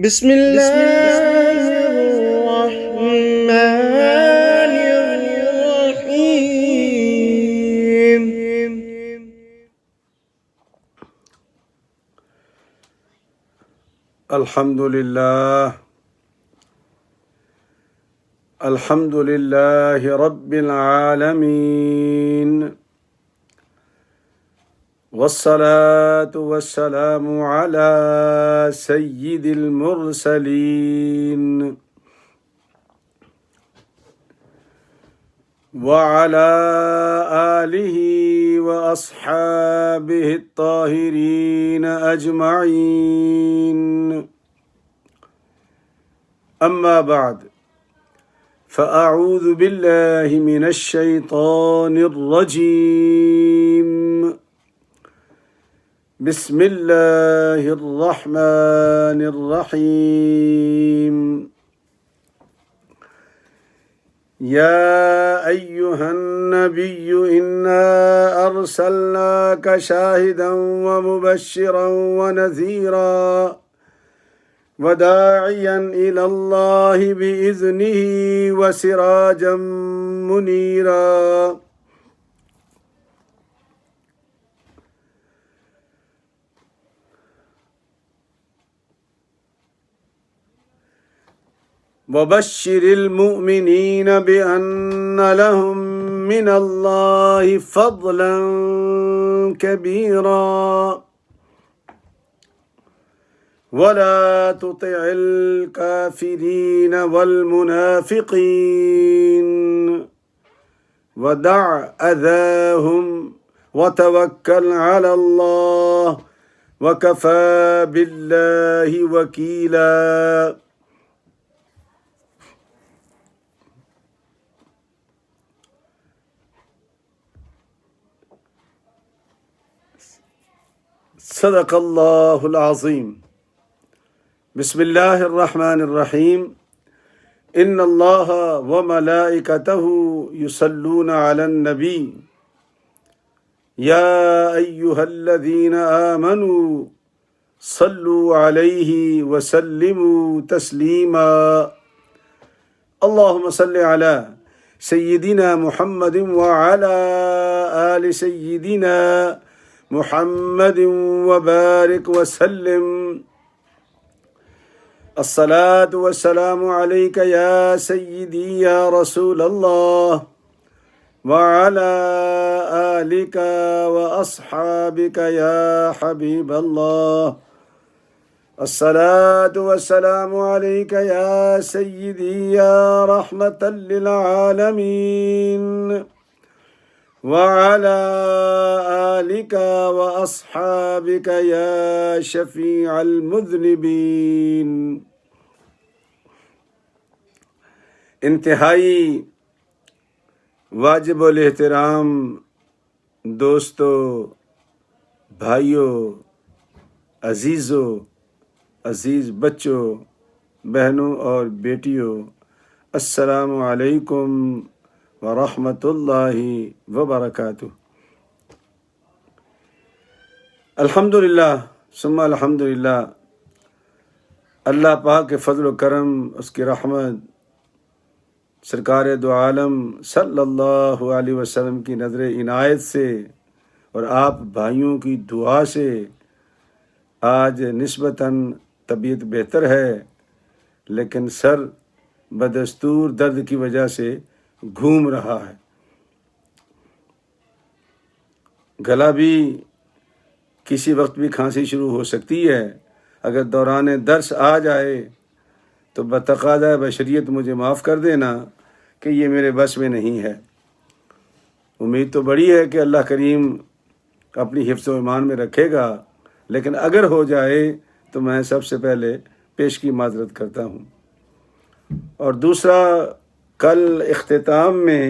بسم الله الرحمن الرحيم. الحمد لله رب العالمين، والصلاة والسلام على سيد المرسلين وعلى آله وأصحابه الطاهرين أجمعين. أما بعد، فأعوذ بالله من الشيطان الرجيم. بسم الله الرحمن الرحيم. يا أيها النبي إنا أرسلناك شاهدا ومبشرا ونذيرا وداعيا إلى الله بإذنه وسراجا منيرا. وبشر المؤمنين بأن لهم من الله فضلا كبيرا ولا تطع الكافرين والمنافقين ودع أذاهم وتوكل على الله وكفى بالله وكيلا. صدق اللہ العظیم. بسم اللہ الرحمن الرحیم. ان اللہ وملائکتہ یصلون علی النبی یا ایہا الذین آمنوا صلوا علیہ وسلموا تسلیما. اللہم صل علی سیدنا محمد وعلی آل سیدنا محمد وبارک وسلم. الصلاة والسلام علیک یا سیدی یا رسول اللہ وعلی آلک واصحابک یا حبیب اللہ. الصلاة والسلام علیک یا سیدی یا رحمة للعالمین وعلى آلك وأصحابك يا شفيع المذنبين. انتہائی واجب الاحترام دوستو، بھائیوں، عزیز بچوں، بہنوں اور بیٹیوں، السلام علیکم ورحمۃ اللہ وبرکاتہ. الحمدللہ ثم الحمدللہ. اللہ پاک کے فضل و کرم، اس کی رحمت، سرکار دو عالم صلی اللہ علیہ وسلم کی نظر عنایت سے اور آپ بھائیوں کی دعا سے آج نسبتاً طبیعت بہتر ہے، لیکن سر بدستور درد کی وجہ سے گھوم رہا ہے. گلا بھی کسی وقت بھی کھانسی شروع ہو سکتی ہے. اگر دوران درس آ جائے تو بتقاضۂ بشریت مجھے معاف کر دینا کہ یہ میرے بس میں نہیں ہے. امید تو بڑی ہے کہ اللہ کریم اپنی حفظ و ایمان میں رکھے گا، لیکن اگر ہو جائے تو میں سب سے پہلے پیشگی معذرت کرتا ہوں. اور دوسرا، کل اختتام میں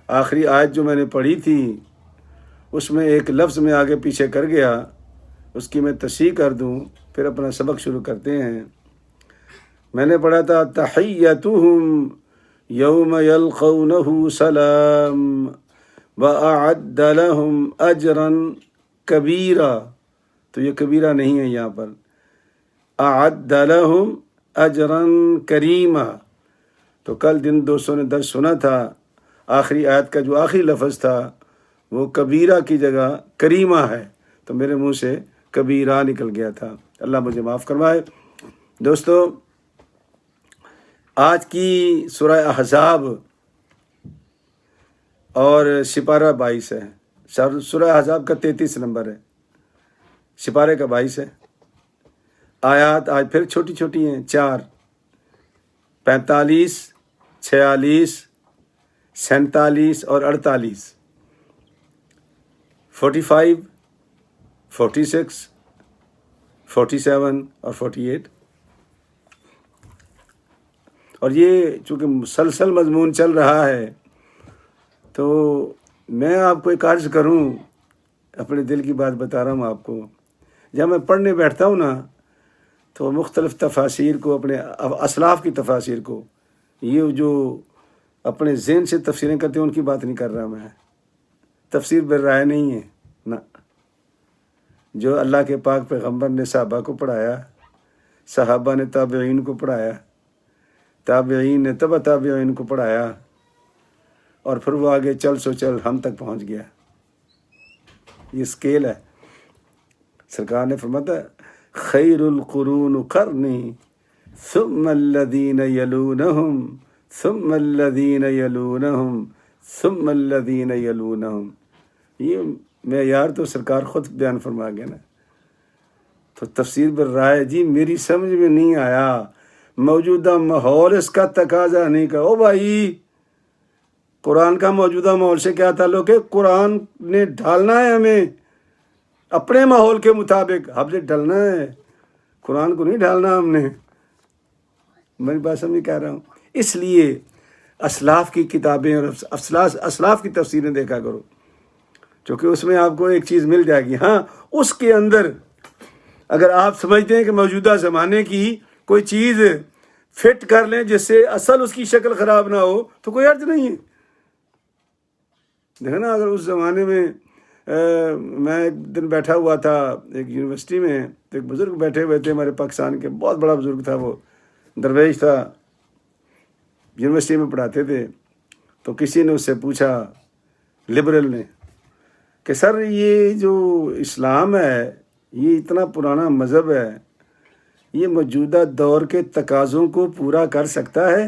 آخری آیت جو میں نے پڑھی تھی اس میں ایک لفظ میں آگے پیچھے کر گیا، اس کی میں تصحیح کر دوں، پھر اپنا سبق شروع کرتے ہیں. میں نے پڑھا تھا تحیتہم یوم یلقونہ سلام وَأَعَدَّ لَهُمْ أَجْرًا کبیرہ. تو یہ کبیرہ نہیں ہے یہاں پر. اعد لهم اجرا کریما. تو کل جن دوستوں نے درس سنا تھا، آخری آیت کا جو آخری لفظ تھا وہ کبیرہ کی جگہ کریمہ ہے، تو میرے منہ سے کبیرہ نکل گیا تھا، اللہ مجھے معاف کروائے. دوستو، آج کی سورہ احزاب اور سپارہ 22 ہے. سورہ احزاب کا 33 نمبر ہے، سپارے کا 22 ہے. آیات آج پھر چھوٹی چھوٹی ہیں، 4، 45، 46، 47 اور 48، 45، 46، 47 اور 48. اور یہ چونکہ مسلسل مضمون چل رہا ہے تو میں آپ کو ایک عرض کروں، اپنے دل کی بات بتا رہا ہوں آپ کو. جب میں پڑھنے بیٹھتا ہوں نا تو مختلف تفاسیر کو، اپنے اسلاف کی تفاسیر کو، یہ جو اپنے ذہن سے تفسیریں کرتے ہیں ان کی بات نہیں کر رہا میں. تفسیر بالرائے نہیں ہے نا، جو اللہ کے پاک پیغمبر نے صحابہ کو پڑھایا، صحابہ نے تابعین کو پڑھایا، تابعین نے تبع تابعین کو پڑھایا، اور پھر وہ آگے چل سو چل ہم تک پہنچ گیا. یہ اسکیل ہے. سرکار نے فرمایا خیر القرون قرنی ثم الذین یلونہم ثم الذین یلونہم ثم الذین یلونہم. یہ معیار تو سرکار خود بیان فرما گیا نا. تو تفسیر بالرائے جی میری سمجھ میں نہیں آیا، موجودہ ماحول اس کا تقاضا نہیں کا. او بھائی، قرآن کا موجودہ ماحول سے کیا تعلق ہے؟ قرآن نے ڈھالنا ہے ہمیں اپنے ماحول کے مطابق، ہم نے ڈھلنا ہے، قرآن کو نہیں ڈھالنا ہم نے. میری بات سمجھ کہہ رہا ہوں. اس لیے اسلاف کی کتابیں اور اسلاف کی تفسیریں دیکھا کرو، کیونکہ اس میں آپ کو ایک چیز مل جائے گی. ہاں، اس کے اندر اگر آپ سمجھتے ہیں کہ موجودہ زمانے کی کوئی چیز فٹ کر لیں جس سے اصل اس کی شکل خراب نہ ہو تو کوئی حرج نہیں ہے. دیکھو نا، اگر اس زمانے میں میں ایک دن بیٹھا ہوا تھا ایک یونیورسٹی میں، تو ایک بزرگ بیٹھے ہوئے تھے ہمارے پاکستان کے، بہت بڑا بزرگ تھا، وہ درویش تھا، یونیورسٹی میں پڑھاتے تھے. تو کسی نے اس سے پوچھا، لبرل نے، کہ سر یہ جو اسلام ہے یہ اتنا پرانا مذہب ہے، یہ موجودہ دور کے تقاضوں کو پورا کر سکتا ہے؟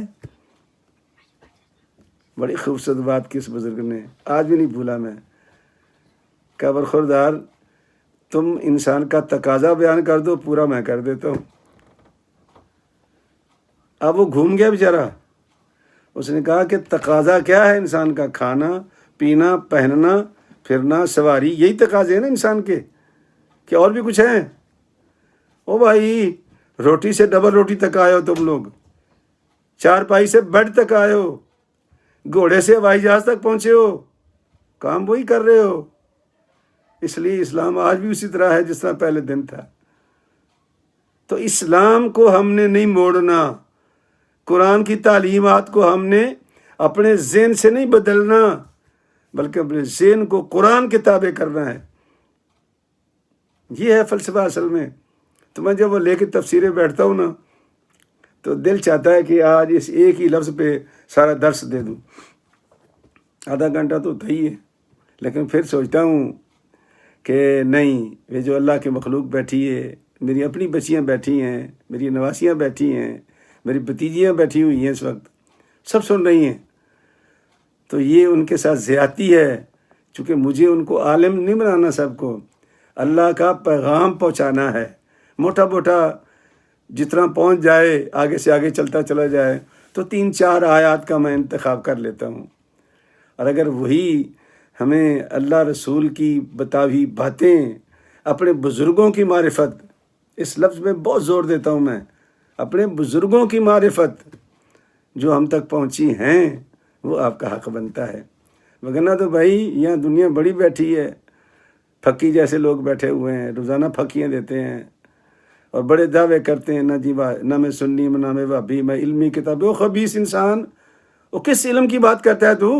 بڑی خوبصورت بات کی اس بزرگ نے، آج بھی نہیں بھولا میں. کہ برخوردار، تم انسان کا تقاضا بیان کر دو، پورا میں کر دیتا ہوں. اب وہ گھوم گیا بیچارہ. اس نے کہا کہ تقاضا کیا ہے انسان کا؟ کھانا، پینا، پہننا، پھرنا، سواری، یہی تقاضے ہیں نا انسان کے، کہ اور بھی کچھ ہیں؟ او بھائی، روٹی سے ڈبل روٹی تک آئے ہو تم لوگ، چارپائی سے بیڈ تک آئے ہو، گھوڑے سے ہوائی جہاز تک پہنچے ہو، کام وہی کر رہے ہو. اس لیے اسلام آج بھی اسی طرح ہے جس طرح پہلے دن تھا. تو اسلام کو ہم نے نہیں موڑنا، قرآن کی تعلیمات کو ہم نے اپنے ذہن سے نہیں بدلنا، بلکہ اپنے ذہن کو قرآن کے تابع کرنا ہے. یہ ہے فلسفہ اصل میں. تو میں جب وہ لے کے تفسیریں بیٹھتا ہوں نا تو دل چاہتا ہے کہ آج اس ایک ہی لفظ پہ سارا درس دے دوں. آدھا گھنٹہ تو تھا ہی ہے، لیکن پھر سوچتا ہوں کہ نہیں، یہ جو اللہ کی مخلوق بیٹھی ہے، میری اپنی بچیاں بیٹھی ہیں، میری نواسیاں بیٹھی ہیں، میری بھتیجیاں بیٹھی ہوئی ہیں، اس وقت سب سن رہی ہیں. تو یہ ان کے ساتھ زیادتی ہے، چونکہ مجھے ان کو عالم نہیں بنانا، سب کو اللہ کا پیغام پہنچانا ہے. موٹا موٹا جتنا پہنچ جائے، آگے سے آگے چلتا چلا جائے. تو 3-4 آیات کا میں انتخاب کر لیتا ہوں، اور اگر وہی ہمیں اللہ رسول کی بتاوی باتیں، اپنے بزرگوں کی معرفت، اس لفظ میں بہت زور دیتا ہوں میں، اپنے بزرگوں کی معرفت جو ہم تک پہنچی ہیں، وہ آپ کا حق بنتا ہے. وگرنہ تو بھائی یہاں دنیا بڑی بیٹھی ہے، پھکی جیسے لوگ بیٹھے ہوئے ہیں، روزانہ پھکیاں دیتے ہیں اور بڑے دعوے کرتے ہیں، نہ میں سنی، نہ میں وہابی، میں علمی کتاب. وہ خبیث انسان، وہ کس علم کی بات کرتا ہے تو؟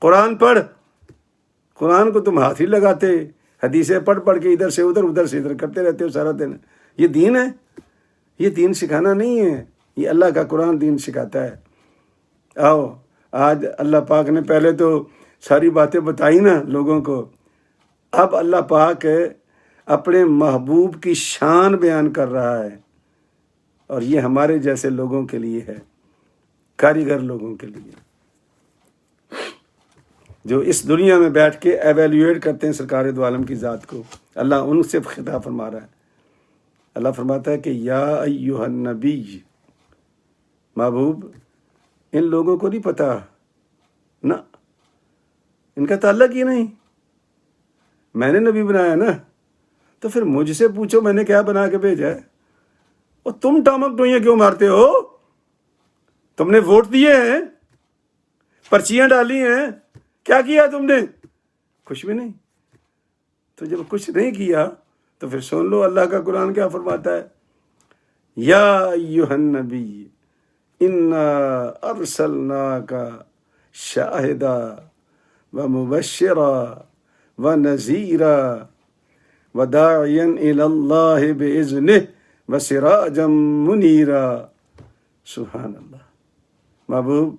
قرآن پڑھ. قرآن کو تم ہاتھ ہی لگاتے، حدیثیں پڑھ پڑھ کے ادھر سے ادھر، ادھر سے ادھر کرتے رہتے ہو سارا دن. یہ دین ہے؟ یہ دین سکھانا نہیں ہے، یہ اللہ کا قرآن دین سکھاتا ہے۔ آؤ آج اللہ پاک نے پہلے تو ساری باتیں بتائی نا لوگوں کو، اب اللہ پاک اپنے محبوب کی شان بیان کر رہا ہے، اور یہ ہمارے جیسے لوگوں کے لیے ہے، کاریگر لوگوں کے لیے، جو اس دنیا میں بیٹھ کے ایویلیویٹ کرتے ہیں سرکار دو عالم کی ذات کو۔ اللہ ان سے خطاب فرما رہا ہے۔ اللہ فرماتا ہے کہ یا ایھا النبی، محبوب ان لوگوں کو نہیں پتا نا، ان کا تعلق ہی نہیں، میں نے نبی بنایا نا، تو پھر مجھ سے پوچھو میں نے کیا بنا کے بھیجا ہے، اور تم ٹامک ٹوئیاں کیوں مارتے ہو؟ تم نے ووٹ دیے ہیں، پرچیاں ڈالی ہیں، کیا کیا تم نے؟ کچھ بھی نہیں۔ تو جب کچھ نہیں کیا تو پھر سن لو اللہ کا قرآن کیا فرماتا ہے، یا ایھا النبی انا ارسلناک شاہدا ومبشرا ونذیرا وداعیا الی اللہ باذنہ وسراجا منیرا۔ سبحان اللہ۔ محبوب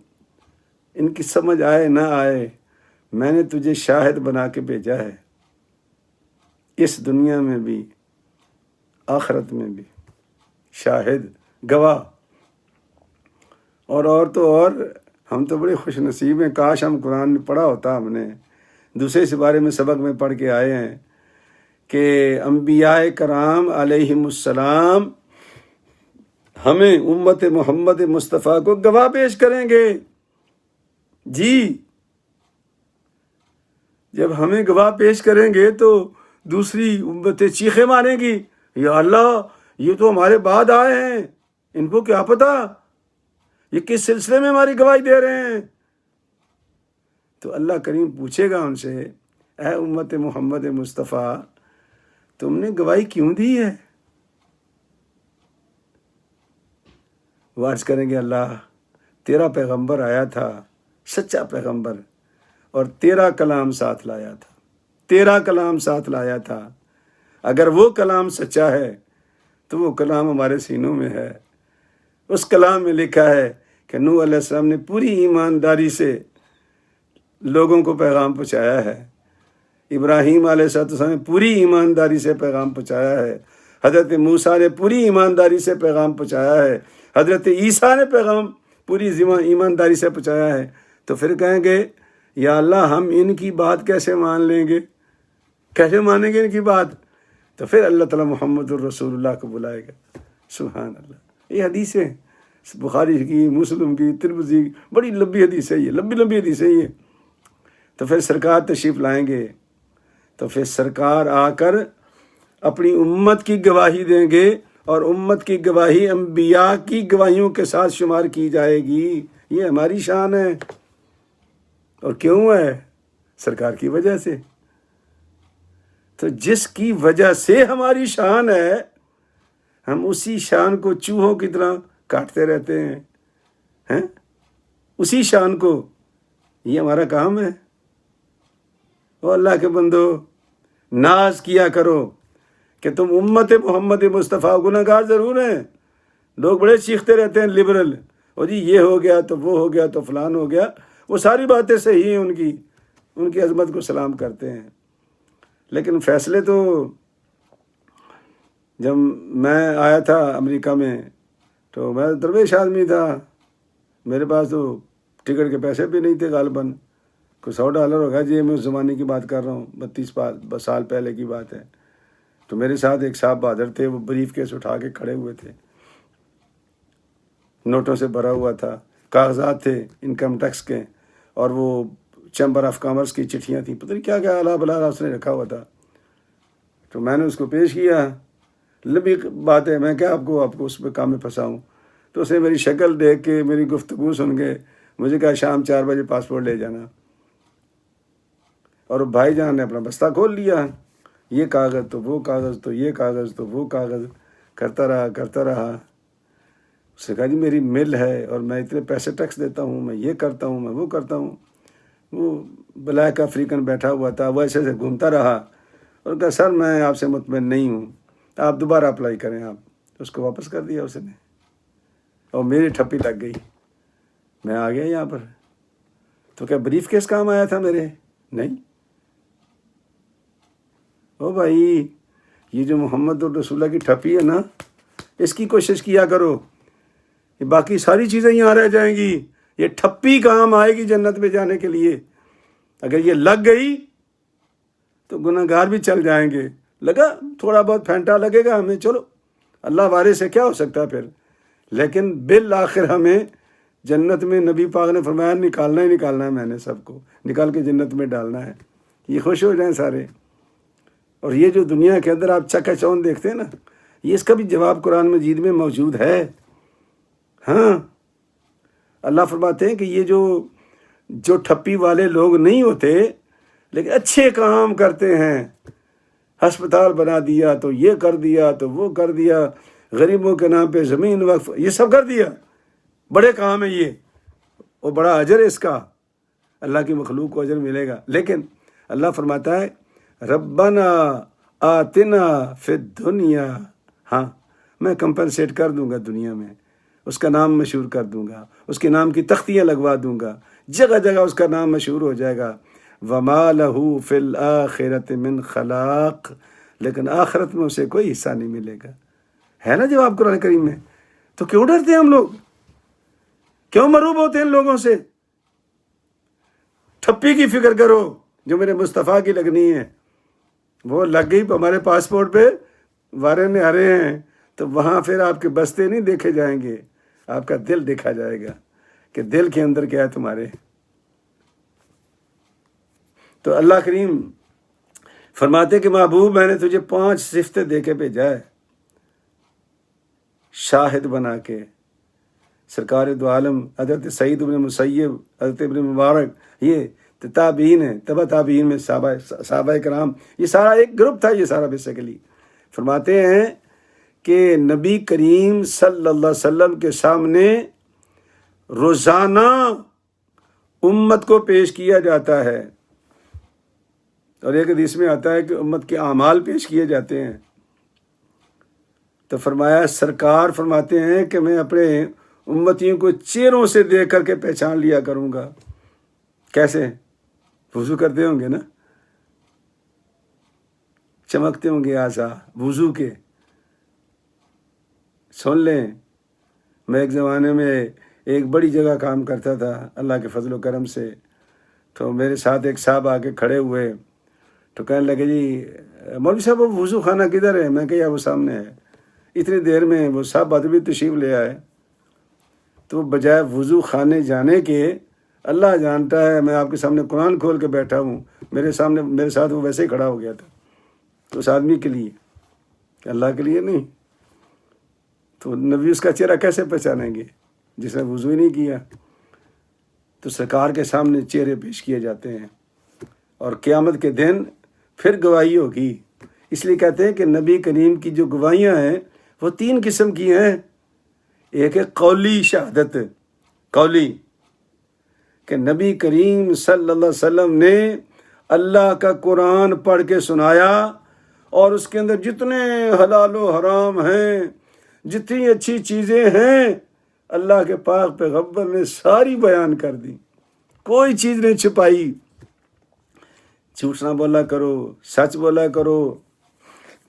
ان کی سمجھ آئے نہ آئے، میں نے تجھے شاہد بنا کے بھیجا ہے، اس دنیا میں بھی آخرت میں بھی، شاہد، گواہ۔ اور تو اور ہم تو بڑے خوش نصیب ہیں، کاش ہم قرآن پڑھا ہوتا، ہم نے دوسرے سے بارے میں سبق میں پڑھ کے آئے ہیں کہ انبیاء کرام علیہم السلام ہمیں امت محمد مصطفیٰ کو گواہ پیش کریں گے۔ جی جب ہمیں گواہ پیش کریں گے تو دوسری امتیں چیخیں ماریں گی، یا اللہ یہ تو ہمارے بعد آئے ہیں، ان کو کیا پتا یہ کس سلسلے میں ہماری گواہی دے رہے ہیں۔ تو اللہ کریم پوچھے گا ان سے، اے امت محمد مصطفیٰ تم نے گواہی کیوں دی ہے؟ وہ عرض کریں گے اللہ تیرا پیغمبر آیا تھا، سچا پیغمبر، اور تیرا کلام ساتھ لایا تھا، تیرا کلام ساتھ لایا تھا۔ اگر وہ کلام سچا ہے تو وہ کلام ہمارے سینوں میں ہے۔ اس کلام میں لکھا ہے کہ نوح علیہ السلام نے پوری ایمانداری سے لوگوں کو پیغام پہنچایا ہے، ابراہیم علیہ السلام نے پوری ایمانداری سے پیغام پہنچایا ہے، حضرت موسیٰ نے پوری ایمانداری سے پیغام پہنچایا ہے، حضرت عیسیٰ نے پیغام پوری ایمانداری سے پہنچایا ہے۔ تو پھر کہیں گے یا اللہ ہم ان کی بات کیسے مان لیں گے، کیسے مانیں گے ان کی بات؟ تو پھر اللہ تعالیٰ محمد الرسول اللہ کو بلائے گا۔ سبحان اللہ۔ یہ حدیث ہے بخاری کی، مسلم کی، ترمذی، بڑی لمبی حدیث ہے، یہ لمبی لمبی حدیث ہے یہ۔ تو پھر سرکار تشریف لائیں گے، تو پھر سرکار آ کر اپنی امت کی گواہی دیں گے، اور امت کی گواہی انبیاء کی گواہیوں کے ساتھ شمار کی جائے گی۔ یہ ہماری شان ہے، اور کیوں ہے؟ سرکار کی وجہ سے۔ تو جس کی وجہ سے ہماری شان ہے، ہم اسی شان کو چوہوں کی طرح کاٹتے رہتے ہیں، اسی شان کو۔ یہ ہمارا کام ہے۔ او اللہ کے بندو، ناز کیا کرو کہ تم امت محمد مصطفیٰ گناہگار ضرور ہیں۔ لوگ بڑے چیختے رہتے ہیں لبرل، اور جی یہ ہو گیا تو وہ ہو گیا تو فلان ہو گیا، وہ ساری باتیں صحیح ہیں، ان کی عظمت کو سلام کرتے ہیں، لیکن فیصلے تو جب میں آیا تھا امریکہ میں تو میں درویش آدمی تھا، میرے پاس تو ٹکٹ کے پیسے بھی نہیں تھے، غالباً کوئی $100 ہوگا جی، میں اس زمانے کی بات کر رہا ہوں، 32 سال پہلے کی بات ہے۔ تو میرے ساتھ ایک صاحب بہادر تھے، وہ بریف کیس اٹھا کے کھڑے ہوئے تھے، نوٹوں سے بھرا ہوا تھا، کاغذات تھے انکم ٹیکس کے، اور وہ چیمبر آف کامرس کی چٹھیاں تھیں، پتہ نہیں کیا کیا اعلیٰ بلا اس نے رکھا ہوا تھا۔ تو میں نے اس کو پیش کیا، لمبی بات ہے، میں کیا آپ کو اس پہ کام میں پھنساؤں۔ تو اس نے میری شکل دیکھ کے، میری گفتگو سن کے مجھے کہا شام 4 بجے پاسپورٹ لے جانا، اور بھائی جان نے اپنا بستہ کھول لیا، یہ کاغذ تو وہ کاغذ تو یہ کاغذ تو وہ کاغذ، کرتا رہا۔ اس نے کہا جی میری مل ہے اور میں اتنے پیسے ٹیکس دیتا ہوں، میں یہ کرتا ہوں، میں وہ کرتا ہوں۔ وہ بلیک افریقن بیٹھا ہوا تھا، وہ ایسے گھومتا رہا اور کہا سر میں آپ سے مطمئن نہیں ہوں، آپ دوبارہ اپلائی کریں آپ۔ اس کو واپس کر دیا اس نے، اور میری ٹھپی لگ گئی، میں آ گیا یہاں پر۔ تو کیا بریف کیس کام آیا تھا میرے؟ نہیں۔ او بھائی، یہ جو محمد رسول اللہ کی ٹھپی ہے نا، اس کی کوشش کیا کرو، یہ باقی ساری چیزیں یہاں رہ جائیں گی، یہ ٹھپی کام آئے گی جنت میں جانے کے لیے۔ اگر یہ لگ گئی تو گناہ گار بھی چل جائیں گے، لگا تھوڑا بہت پھینٹا لگے گا ہمیں، چلو اللہ والے سے کیا ہو سکتا پھر، لیکن بالآخر ہمیں جنت میں نبی پاک نے فرمایا نکالنا ہی نکالنا ہے، میں نے سب کو نکال کے جنت میں ڈالنا ہے، یہ خوش ہو جائیں سارے۔ اور یہ جو دنیا کے اندر آپ چکا چوند دیکھتے ہیں نا، یہ اس کا بھی جواب قرآن مجید میں موجود ہے۔ ہاں، اللہ فرماتے ہیں کہ یہ جو ٹھپی والے لوگ نہیں ہوتے لیکن اچھے کام کرتے ہیں، ہسپتال بنا دیا تو یہ کر دیا تو وہ کر دیا، غریبوں کے نام پہ زمین وقف، یہ سب کر دیا، بڑے کام ہیں یہ، اور بڑا اجر ہے اس کا، اللہ کی مخلوق کو اجر ملے گا۔ لیکن اللہ فرماتا ہے ربنا آتنا فی الدنیا، ہاں میں کمپنسیٹ کر دوں گا دنیا میں، اس کا نام مشہور کر دوں گا، اس کے نام کی تختیاں لگوا دوں گا، جگہ جگہ اس کا نام مشہور ہو جائے گا۔ وما لہ فی الآخرۃ من خلاق، لیکن آخرت میں اسے کوئی حصہ نہیں ملے گا۔ ہے نا جواب قرآن کریم میں؟ تو کیوں ڈرتے ہیں ہم لوگ؟ کیوں مروب ہوتے ہیں ان لوگوں سے؟ ٹھپی کی فکر کرو جو میرے مصطفیٰ کی لگنی ہے، وہ لگ گئی ہمارے پاسپورٹ پہ، وارے میں ہرے ہیں، تو وہاں پھر آپ کے بستے نہیں دیکھے جائیں گے، آپ کا دل دیکھا جائے گا کہ دل کے اندر کیا ہے تمہارے۔ تو اللہ کریم فرماتے کہ محبوب میں نے تجھے 5 صفتیں دے کے بھیجا ہے، شاہد بنا کے۔ سرکار دو عالم حضرت سعید بن مسیب، حضرت ابن مبارک، یہ تابعین ہیں، تبع تابعین میں صحابہ کرام، یہ سارا ایک گروپ تھا، یہ سارا بیسیکلی فرماتے ہیں کہ نبی کریم صلی اللہ علیہ وسلم کے سامنے روزانہ امت کو پیش کیا جاتا ہے، اور ایک حدیث میں آتا ہے کہ امت کے اعمال پیش کیے جاتے ہیں۔ تو فرمایا سرکار فرماتے ہیں کہ میں اپنے امتیوں کو چہروں سے دیکھ کر کے پہچان لیا کروں گا۔ کیسے؟ وضو کرتے ہوں گے نا، چمکتے ہوں گے اعضا وضو کے۔ سن لیں، میں ایک زمانے میں ایک بڑی جگہ کام کرتا تھا اللہ کے فضل و کرم سے، تو میرے ساتھ ایک صاحب آ کے کھڑے ہوئے تو کہنے لگے جی مولوی صاحب وہ وضو خانہ کدھر ہے؟ میں کہا وہ سامنے ہے۔ اتنی دیر میں وہ صاحب ادبی تشریف لے آئے، تو بجائے وضو خانے جانے کے، اللہ جانتا ہے میں آپ کے سامنے قرآن کھول کے بیٹھا ہوں، میرے ساتھ وہ ویسے ہی کھڑا ہو گیا تھا، تو اس آدمی کے لیے، اللہ کے لیے نہیں۔ تو نبی اس کا چہرہ کیسے پہچانیں گے جس نے وضو ہی نہیں کیا؟ تو سرکار کے سامنے چہرے پیش کیے جاتے ہیں، اور قیامت کے دن پھر گواہی ہوگی۔ اس لیے کہتے ہیں کہ نبی کریم کی جو گواہیاں ہیں وہ 3 قسم کی ہیں۔ ایک ہے قولی شہادت، قولی، کہ نبی کریم صلی اللہ علیہ وسلم نے اللہ کا قرآن پڑھ کے سنایا، اور اس کے اندر جتنے حلال و حرام ہیں، جتنی اچھی چیزیں ہیں، اللہ کے پاک پیغمبر نے ساری بیان کر دی، کوئی چیز نہیں چھپائی۔ جھوٹ نہ بولا کرو، سچ بولا کرو،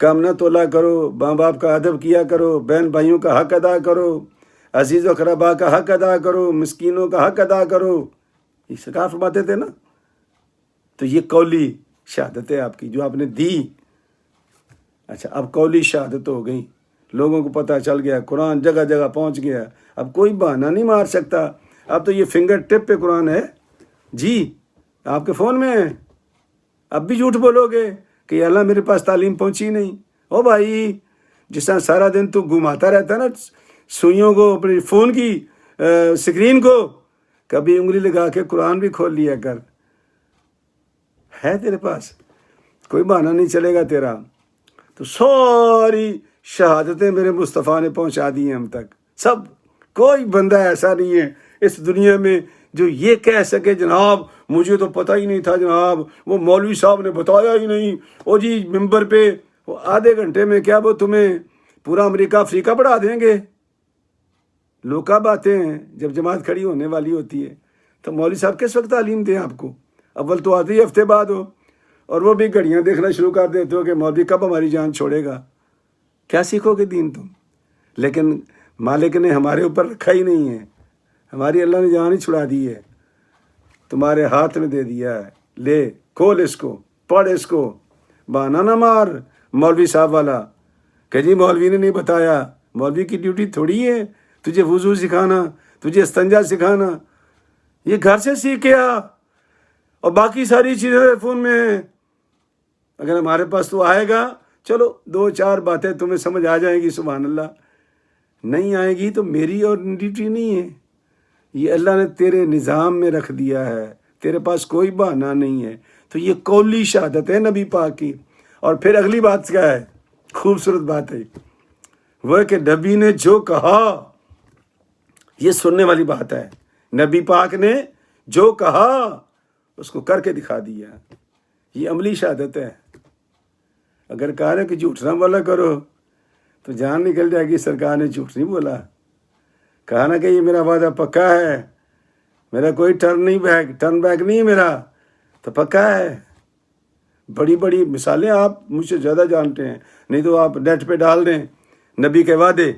کم نہ تولا کرو، ماں باپ کا ادب کیا کرو، بہن بھائیوں کا حق ادا کرو، عزیز و اقربا کا حق ادا کرو، مسکینوں کا حق ادا کرو، یہ سرکار فرماتے تھے نا۔ تو یہ قولی شہادت ہے آپ کی جو آپ نے دی۔ اچھا، اب قولی شہادت ہو گئی، لوگوں کو پتہ چل گیا، قرآن جگہ جگہ پہنچ گیا، اب کوئی بہانہ نہیں مار سکتا، اب تو یہ فنگر ٹپ پہ قرآن ہے جی، آپ کے فون میں ہے۔ اب بھی جھوٹ بولو گے کہ اللہ میرے پاس تعلیم پہنچی نہیں؟ او بھائی، جس طرح سارا دن تو گھماتا رہتا نا سوئیوں کو اپنے فون کی سکرین کو، کبھی انگلی لگا کے قرآن بھی کھول لیا کر، ہے تیرے پاس، کوئی بہانہ نہیں چلے گا تیرا۔ تو ساری شہادتیں میرے مصطفیٰ نے پہنچا دی ہیں ہم تک، سب، کوئی بندہ ایسا نہیں ہے اس دنیا میں جو یہ کہہ سکے جناب مجھے تو پتہ ہی نہیں تھا جناب، وہ مولوی صاحب نے بتایا ہی نہیں، او جی ممبر پہ وہ آدھے گھنٹے میں کیا وہ تمہیں پورا امریکہ افریقہ پڑھا دیں گے؟ لوگ کب آتے ہیں؟ جب جماعت کھڑی ہونے والی ہوتی ہے. تو مولوی صاحب کس وقت تعلیم دیں آپ کو؟ اول تو آتے ہی ہفتے بعد ہو، اور وہ بھی گھڑیاں دیکھنا شروع کر دیتے ہو کہ مولوی کب ہماری جان چھوڑے گا. کیا سیکھو گے دین تم؟ لیکن مالک نے ہمارے اوپر رکھا ہی نہیں ہے. ہماری اللہ نے جان ہی چھڑا دی ہے، تمہارے ہاتھ میں دے دیا ہے. لے کھول اس کو، پڑھ اس کو. بہانا نہ مار مولوی صاحب والا کہ جی مولوی نے نہیں بتایا. مولوی کی ڈیوٹی تھوڑی ہے تجھے وضو سکھانا، تجھے استنجا سکھانا. یہ گھر سے سیکھ کے آ، اور باقی ساری چیزیں فون میں ہیں. اگر ہمارے پاس تو آئے گا، چلو 2-4 باتیں تمہیں سمجھ آ جائیں گی، سبحان اللہ. نہیں آئے گی تو میری اور ڈیوٹی نہیں ہے. یہ اللہ نے تیرے نظام میں رکھ دیا ہے، تیرے پاس کوئی بہانہ نہیں ہے. تو یہ قولی شہادت ہے نبی پاک کی. اور پھر اگلی بات کیا ہے؟ خوبصورت بات ہے وہ ہے کہ نبی نے جو کہا، یہ سننے والی بات ہے. نبی پاک نے جو کہا اس کو کر کے دکھا دیا. یہ عملی شہادت ہے. اگر کہا ہے کہ جھوٹ نہ بولا کرو تو جان نکل جائے گی. سرکار نے جھوٹ نہیں بولا. کہا نا کہ یہ میرا وعدہ پکا ہے، میرا کوئی ٹرن بیک نہیں ہے میرا، تو پکا ہے. بڑی بڑی مثالیں آپ مجھ سے زیادہ جانتے ہیں، نہیں تو آپ نیٹ پہ ڈال دیں نبی کے وعدے،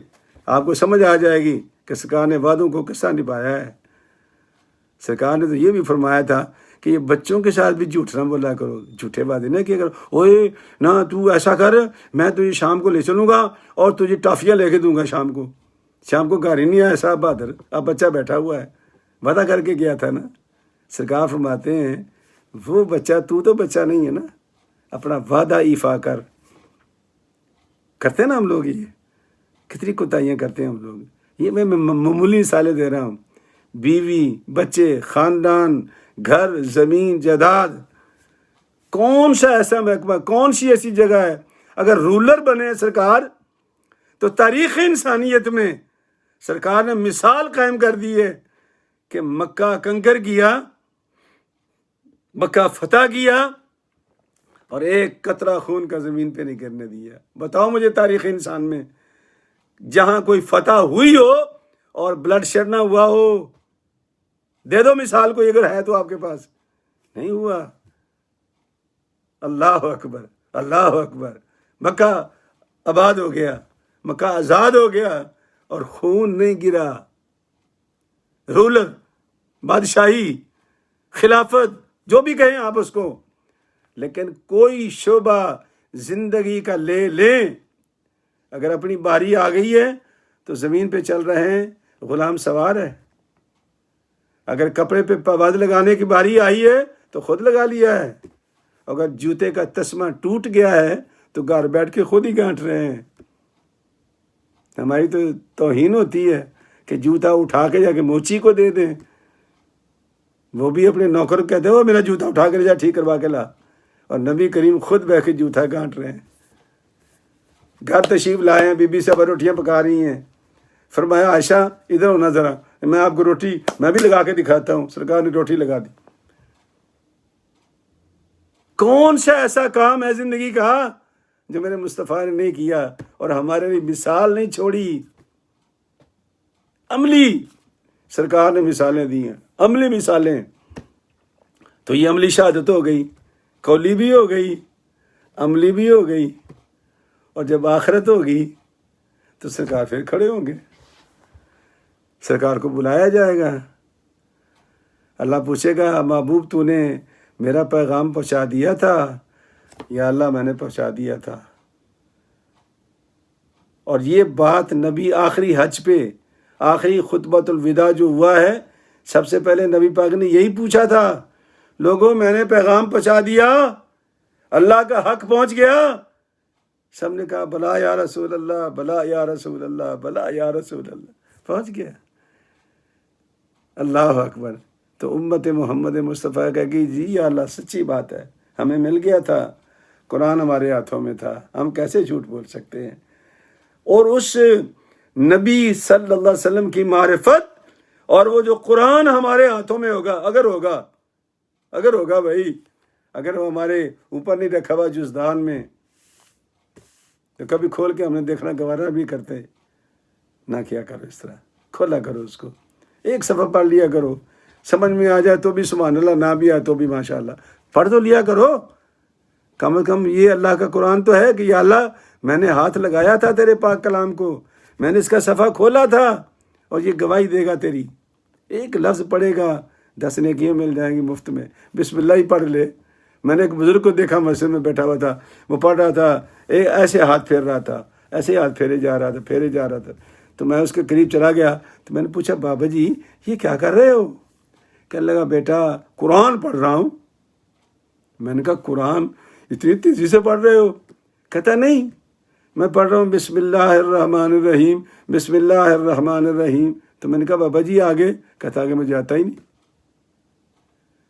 آپ کو سمجھ آ جائے گی کہ سرکار نے وعدوں کو کس طرح نبھایا ہے. سرکار نے تو یہ بھی فرمایا تھا کہ یہ بچوں کے ساتھ بھی جھوٹ نہ بولا کرو، جھوٹے وعدے نہ کیا کرو. اوئے نہ تو ایسا کر، میں تجھے شام کو لے چلوں گا اور تجھے ٹافیاں لے کے دوں گا شام کو گھر ہی نہیں آیا صاحب بہادر، اب بچہ بیٹھا ہوا ہے. وعدہ کر کے گیا تھا نا. سرکار فرماتے ہیں وہ بچہ، تو بچہ نہیں ہے نا، اپنا وعدہ ایفا کرتے ہیں نا ہم لوگ. یہ کتنی کوتاہیاں کرتے ہیں ہم لوگ. یہ میں معمولی مثالیں دے رہا ہوں. بیوی، بچے، خاندان، گھر، زمین، جائیداد. کون سا ایسا محکمہ، کون سی ایسی جگہ ہے اگر رولر بنے سرکار تو تاریخ انسانیت میں سرکار نے مثال قائم کر دی ہے کہ مکہ کنکر کیا، مکہ فتح کیا، اور ایک قطرہ خون کا زمین پہ نہیں گرنے دیا. بتاؤ مجھے تاریخ انسان میں جہاں کوئی فتح ہوئی ہو اور بلڈ شیڈ نہ ہوا ہو. دے دو مثال کوئی اگر ہے تو آپ کے پاس. نہیں ہوا. اللہ اکبر، اللہ اکبر. مکہ آباد ہو گیا، مکہ آزاد ہو گیا، اور خون نہیں گرا. رولر، بادشاہی، خلافت، جو بھی کہیں آپ اس کو، لیکن کوئی شعبہ زندگی کا لے لیں، اگر اپنی باری آ گئی ہے تو زمین پہ چل رہے ہیں، غلام سوار ہے. اگر کپڑے پہ پابند لگانے کی باری آئی ہے تو خود لگا لیا ہے. اگر جوتے کا تسمہ ٹوٹ گیا ہے تو گھر بیٹھ کے خود ہی گانٹ رہے ہیں. ہماری تو توہین ہوتی ہے کہ جوتا اٹھا کے جا کے موچی کو دے دیں. وہ بھی اپنے نوکر کو کہتے ہیں وہ میرا جوتا اٹھا کے جا ٹھیک کروا کے لا، اور نبی کریم خود بیٹھ کے جوتا گانٹ رہے ہیں. گھر تشریف لائے ہیں، بی بی صاحبہ روٹیاں پکا رہی ہیں. فرمایا عائشہ ادھر ہونا ذرا، میں آپ کو روٹی میں بھی لگا کے دکھاتا ہوں. سرکار نے روٹی لگا دی. کون سا ایسا کام ہے زندگی کا جو میرے مصطفیٰ نے نہیں کیا اور ہمارے لیے مثال نہیں چھوڑی؟ عملی سرکار نے مثالیں دی ہیں، عملی مثالیں. تو یہ عملی شہادت ہو گئی، قولی بھی ہو گئی، عملی بھی ہو گئی. اور جب آخرت ہوگی تو سرکار پھر کھڑے ہوں گے، سرکار کو بلایا جائے گا. اللہ پوچھے گا محبوب تو نے میرا پیغام پہنچا دیا تھا؟ یا اللہ میں نے پہنچا دیا تھا. اور یہ بات نبی آخری حج پہ، آخری خطبۃ الوداع جو ہوا ہے، سب سے پہلے نبی پاک نے یہی پوچھا تھا، لوگوں میں نے پیغام پہنچا دیا، اللہ کا حق پہنچ گیا؟ سب نے کہا بلا یا رسول اللہ، بلا یا رسول اللہ، بلا یا رسول اللہ. پہنچ گیا. اللہ اکبر. تو امت محمد مصطفیٰ کہے گی جی یا اللہ سچی بات ہے، ہمیں مل گیا تھا، قرآن ہمارے ہاتھوں میں تھا، ہم کیسے جھوٹ بول سکتے ہیں؟ اور اس نبی صلی اللہ علیہ وسلم کی معرفت اور وہ جو قرآن ہمارے ہاتھوں میں ہوگا، اگر ہوگا بھائی، اگر وہ ہمارے اوپر نہیں رکھا ہوا جزدان میں، تو کبھی کھول کے ہم نے دیکھنا گوارا بھی کرتے نہ کیا کرو اس طرح، کھولا کرو اس کو، ایک صفحہ پڑھ لیا کرو، سمجھ میں آ جائے تو بھی سبحان اللہ، نہ بھی آئے تو بھی ماشاء اللہ پڑھ تو لیا کرو، کم از کم یہ اللہ کا قرآن تو ہے کہ یا اللہ میں نے ہاتھ لگایا تھا تیرے پاک کلام کو، میں نے اس کا صفحہ کھولا تھا، اور یہ گواہی دے گا تیری، ایک لفظ پڑھے گا 10 نیکیاں مل جائیں گی مفت میں، بسم اللہ ہی پڑھ لے۔ میں نے ایک بزرگ کو دیکھا مسجد میں بیٹھا ہوا تھا، وہ پڑھ رہا تھا، ایسے ہاتھ پھیر رہا تھا، ایسے ہاتھ پھیرے جا رہا تھا، تو میں اس کے قریب چلا گیا تو میں نے پوچھا بابا جی یہ کیا کر رہے ہو؟ کہنے لگا بیٹا قرآن پڑھ رہا ہوں۔ میں نے کہا قرآن اتنی تیزی سے پڑھ رہے ہو؟ کہتا نہیں میں پڑھ رہا ہوں بسم اللہ الرحمن الرحیم، بسم اللہ الرحمن الرحیم۔ تو میں نے کہا بابا جی آگے؟ کہتا آگے مجھے آتا ہی نہیں،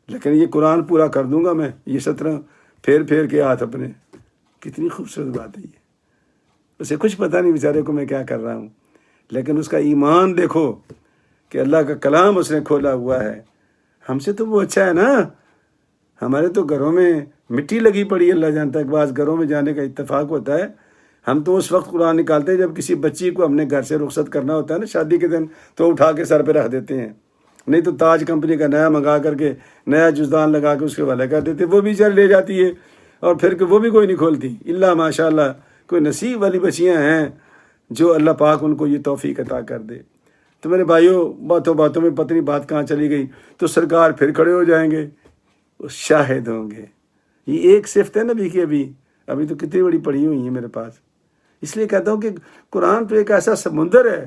لیکن یہ قرآن پورا کر دوں گا میں، یہ 17 پھیر کے ہاتھ اپنے۔ کتنی خوبصورت بات ہے یہ، اسے کچھ پتہ نہیں بیچارے کو میں کیا کر رہا ہوں، لیکن اس کا ایمان دیکھو کہ اللہ کا کلام اس نے کھولا ہوا ہے۔ ہم سے تو وہ اچھا ہے نا، ہمارے تو گھروں میں مٹی لگی پڑی ہے، اللہ جانتا ہے کہ بعض گھروں میں جانے کا اتفاق ہوتا ہے، ہم تو اس وقت قرآن نکالتے ہیں جب کسی بچی کو ہم نے گھر سے رخصت کرنا ہوتا ہے نا شادی کے دن، تو اٹھا کے سر پہ رکھ دیتے ہیں، نہیں تو تاج کمپنی کا نیا منگا کر کے نیا جزدان لگا کے اس کے حوالے کر دیتے، وہ بھی چل لے جاتی ہے، اور پھر کہ وہ بھی کوئی نہیں کھولتی، اللہ ماشاء اللہ کوئی نصیب والی بچیاں ہیں جو اللہ پاک ان کو یہ توفیق عطا کر دے۔ تو میرے بھائیوں باتوں باتوں میں پتہ نہیں بات کہاں چلی گئی، تو سرکار پھر کھڑے ہو جائیں گے، وہ شاہد ہوں گے۔ یہ ایک صفت ہے نبی کی، ابھی تو کتنی بڑی پڑھی ہوئی ہیں میرے پاس، اس لیے کہتا ہوں کہ قرآن تو ایک ایسا سمندر ہے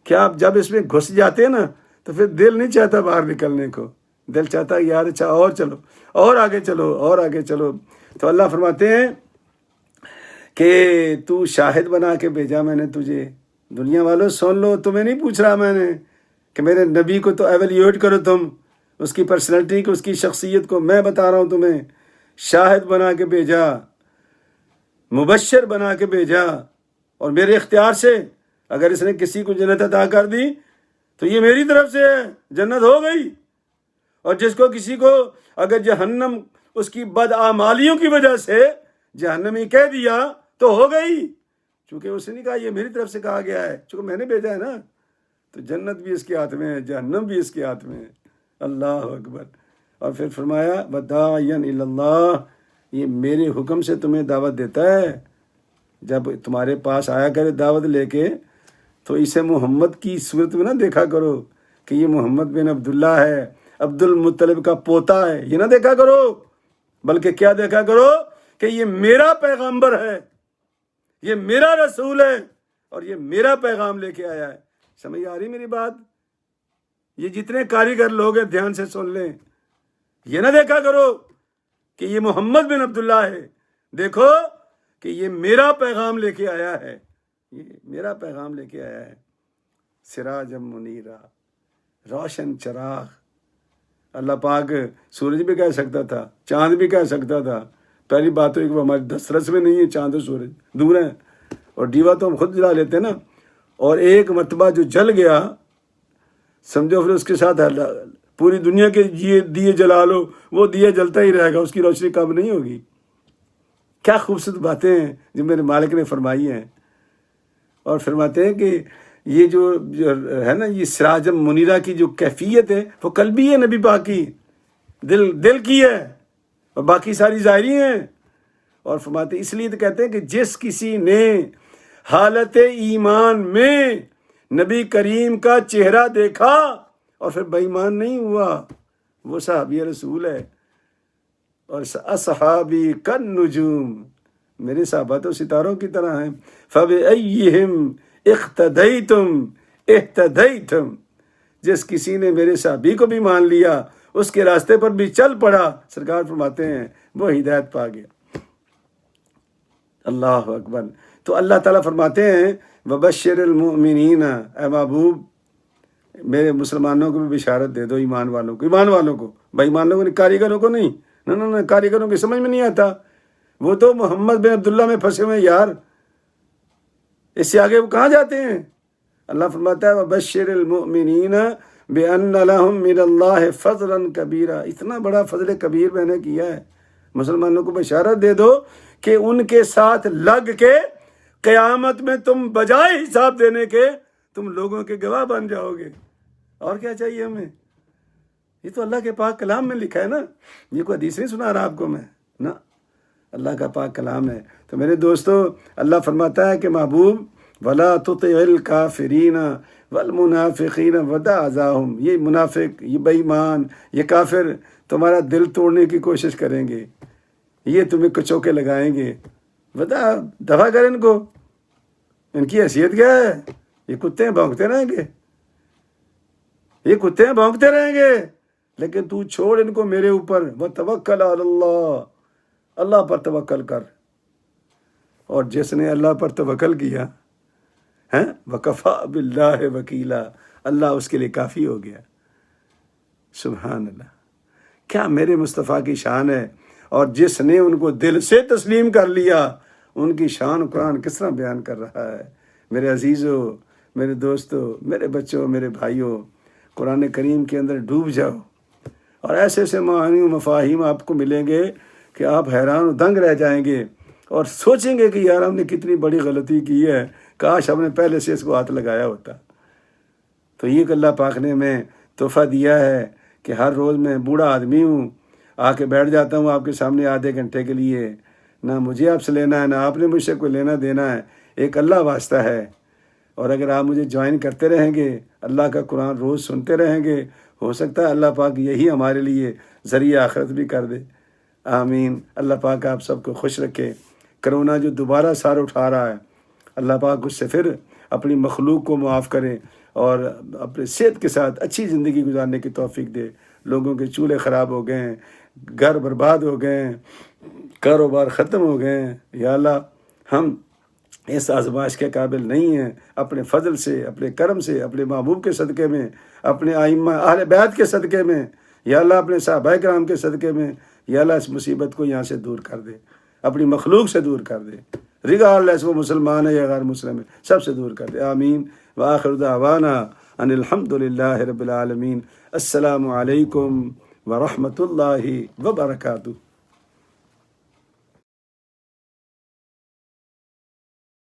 کہ آپ جب اس میں گھس جاتے ہیں نا تو پھر دل نہیں چاہتا باہر نکلنے کو، دل چاہتا ہے یار اچھا اور چلو، اور آگے چلو، اور آگے چلو۔ تو اللہ فرماتے ہیں کہ تو شاہد بنا کے بھیجا میں نے تجھے، دنیا والوں سن لو، تمہیں نہیں پوچھ رہا میں نے کہ میرے نبی کو تو ایویلیویٹ کرو، تم اس کی پرسنالٹی کو، اس کی شخصیت کو، میں بتا رہا ہوں تمہیں، شاہد بنا کے بھیجا، مبشر بنا کے بھیجا، اور میرے اختیار سے اگر اس نے کسی کو جنت عطا کر دی تو یہ میری طرف سے ہے، جنت ہو گئی، اور جس کو کسی کو اگر جہنم اس کی بدعمالیوں کی وجہ سے جہنمی کہہ دیا تو ہو گئی، چونکہ اس نے نہیں کہا یہ میری طرف سے کہا گیا ہے، چونکہ میں نے بھیجا ہے نا، تو جنت بھی اس کے ہاتھ میں ہے، جہنم بھی اس کے ہاتھ میں ہے۔ اللہ اکبر۔ اور پھر فرمایا وداعیا الی اللہ، یہ میرے حکم سے تمہیں دعوت دیتا ہے، جب تمہارے پاس آیا کرے دعوت لے کے تو اسے محمد کی صورت میں نہ دیکھا کرو کہ یہ محمد بن عبداللہ ہے، عبد المطلب کا پوتا ہے، یہ نہ دیکھا کرو، بلکہ کیا دیکھا کرو کہ یہ میرا پیغمبر ہے، یہ میرا رسول ہے، اور یہ میرا پیغام لے کے آیا ہے۔ سمجھ آ رہی میری بات؟ یہ جتنے کاریگر لوگ ہیں دھیان سے سن لیں، یہ نہ دیکھا کرو کہ یہ محمد بن عبداللہ ہے، دیکھو کہ یہ میرا پیغام لے کے آیا ہے، یہ میرا پیغام لے کے آیا ہے، سراجم منیرا، روشن چراغ۔ اللہ پاک سورج بھی کہہ سکتا تھا، چاند بھی کہہ سکتا تھا، پہلی بات تو ایک وہ ہمارے دسترس میں نہیں ہے، چاند و سورج دور ہیں، اور دیوا تو ہم خود جلا لیتے ہیں نا، اور ایک مرتبہ جو جل گیا سمجھو پھر اس کے ساتھ پوری دنیا کے دیے جلا لو، وہ دیے جلتا ہی رہے گا، اس کی روشنی کم نہیں ہوگی۔ کیا خوبصورت باتیں ہیں جو میرے مالک نے فرمائی ہیں، اور فرماتے ہیں کہ یہ جو ہے نا یہ سراجم منیرہ کی جو کیفیت ہے وہ قلبی ہے، نبی پاک کی دل کی ہے، اور باقی ساری ظاہری ہیں۔ اور فرماتے اس لیے تو کہتے ہیں کہ جس کسی نے حالت ایمان میں نبی کریم کا چہرہ دیکھا اور پھر بے ایمان نہیں ہوا، وہ صحابی رسول ہے۔ اور اصحابی کالنجوم، میرے صحابہ تو ستاروں کی طرح ہیں، فبأیہم اقتدیتم اہتدیتم، جس کسی نے میرے صحابی کو بھی مان لیا، اس کے راستے پر بھی چل پڑا، سرکار فرماتے ہیں وہ ہدایت پا گیا۔ اللہ اکبر۔ تو اللہ تعالیٰ فرماتے ہیں وبشر المؤمنین، اے محبوب میرے مسلمانوں کو بھی بشارت دے دو، ایمان والوں کو، بھائی ایمان لوگوں نے، کاریگروں کو نہیں، نہ کاریگروں کی سمجھ میں نہیں آتا، وہ تو محمد بن عبداللہ میں پھنسے ہوئے یار، اس سے آگے وہ کہاں جاتے ہیں؟ اللہ فرماتا ہے وبشر المؤمنین بان لهم من اللہ فضلا کبیرا، اتنا بڑا فضل کبیر میں نے کیا ہے، مسلمانوں کو بشارت دے دو کہ ان کے ساتھ لگ کے قیامت میں تم بجائے حساب دینے کے تم لوگوں کے گواہ بن جاؤ گے. اور کیا چاہیے ہمیں؟ یہ تو اللہ کے پاک کلام میں لکھا ہے نا. یہ کوئی حدیث نہیں سنا رہا آپ کو میں نا، اللہ کا پاک کلام ہے. تو میرے دوستو، اللہ فرماتا ہے کہ محبوب ولا تطع الکافرین والمنافقین ودع اذاہم، یہ منافق، یہ بے ایمان، یہ کافر تمہارا دل توڑنے کی کوشش کریں گے، یہ تمہیں کچوکے لگائیں گے. بتا دفع کر ان کو، ان کی حیثیت کیا ہے؟ یہ کتے بھونکتے رہیں گے، یہ کتے بھونکتے رہیں گے، لیکن تو چھوڑ ان کو میرے اوپر. وتوکل علی اللہ، اللہ پر توکل کر. اور جس نے اللہ پر توکل کیا ہے وکفا باللہ وکیلا، اللہ اس کے لیے کافی ہو گیا. سبحان اللہ، کیا میرے مصطفیٰ کی شان ہے. اور جس نے ان کو دل سے تسلیم کر لیا، ان کی شان قرآن کس طرح بیان کر رہا ہے. میرے عزیزوں، میرے دوستوں، میرے بچوں، میرے بھائیوں، قرآن کریم کے اندر ڈوب جاؤ، اور ایسے ایسے معانی و مفاہیم آپ کو ملیں گے کہ آپ حیران و دنگ رہ جائیں گے اور سوچیں گے کہ یار ہم نے کتنی بڑی غلطی کی ہے، کاش ہم نے پہلے سے اس کو ہاتھ لگایا ہوتا. تو یہ کہ اللہ پاک نے ہمیں تحفہ دیا ہے کہ ہر روز میں بوڑھا آدمی ہوں، آ کے بیٹھ جاتا ہوں آپ کے سامنے آدھے گھنٹے کے لیے. نہ مجھے آپ سے لینا ہے، نہ آپ نے مجھ سے کوئی لینا دینا ہے، ایک اللہ واسطہ ہے. اور اگر آپ مجھے جوائن کرتے رہیں گے، اللہ کا قرآن روز سنتے رہیں گے، ہو سکتا ہے اللہ پاک یہی ہمارے لیے ذریعہ آخرت بھی کر دے. آمین. اللہ پاک آپ سب کو خوش رکھے. کرونا جو دوبارہ سار اٹھا رہا ہے، اللہ پاک اس سے پھر اپنی مخلوق کو معاف کرے اور اپنے صحت کے ساتھ اچھی زندگی گزارنے کی توفیق دے. لوگوں کے چولہے خراب ہو گئے ہیں، گھر برباد ہو گئے ہیں، کاروبار ختم ہو گئے ہیں. یا اللہ، ہم اس آزمائش کے قابل نہیں ہیں. اپنے فضل سے، اپنے کرم سے، اپنے محبوب کے صدقے میں، اپنے ائمہ اہل بیت کے صدقے میں، یا اللہ اپنے صحابہ کرام کے صدقے میں، یا اللہ اس مصیبت کو یہاں سے دور کر دے، اپنی مخلوق سے دور کر دے، ریگارڈلیس وہ مسلمان ہے یا غیر مسلم ہے، سب سے دور کر دے. آمین. وآخر دعوانا ان الحمد للہ رب العالمین. السلام علیکم ورحمۃ اللہ وبرکاتہ.